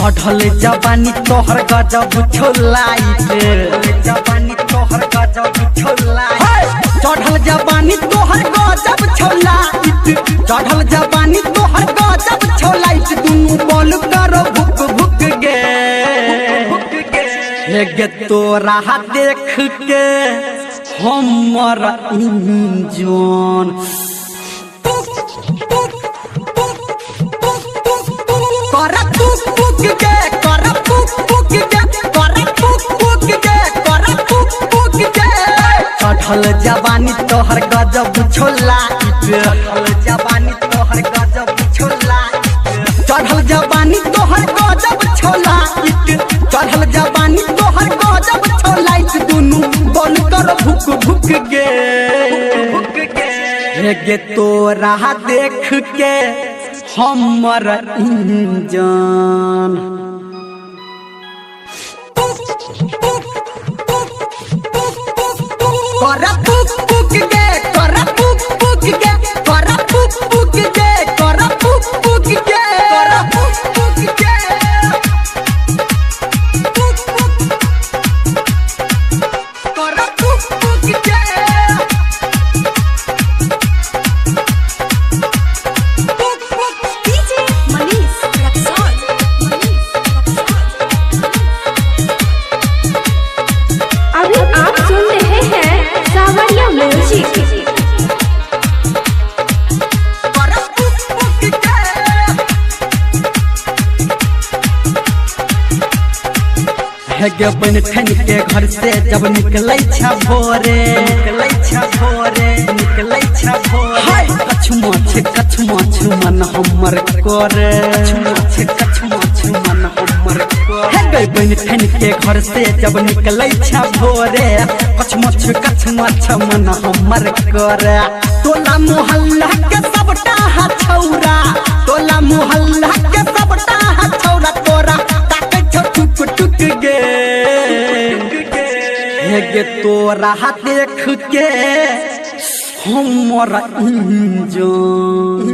चढ़ल जवानी तोहर गजब छोलाइट जवानी तोहर गजब छोलाइट चढ़ल जवानी तोहर गजब छोलाइट चढ़ल जवानी तोहर गजब छोलाइट दुनू बोल करो भुक भुक गे गे तोरा देख के हमर इंजन चढ़ल जवानी तोहर गजब छोलाइट चढ़ल जवानी तोहर गजब छोलाइट चढ़ल जवानी तोहर गजब छोलाइट चढ़ल जवानी तोहर गजब छोलाइट दुनू बोल कर भुक भुक गे गे तोरा देख के हमर इंजन कर पुक पुक गे कर पुक पुक गे कर पुक पुक गे कर पुक पुक गे कर पुक पुक गे कर पुक पुक गे डीजे मनीष रक्सौल अभी आप सुन रहे हैं सावरिया म्यूजिक गे बन ठन के घर से जब निकलै छ भोरे निकलै छ भोरे कछु माछ मन हमर करे कछु माछ मन हमर करे गे बन ठन के घर से जब निकलै छ भोरे कछु माछ मन हमर करे टोला मोहल्ला के सबटा छौरा टोला मोहल्ला के सबटा छौरा तोरा ताकै छ टुक टुक गे गे तोरा देख के हमर इंजन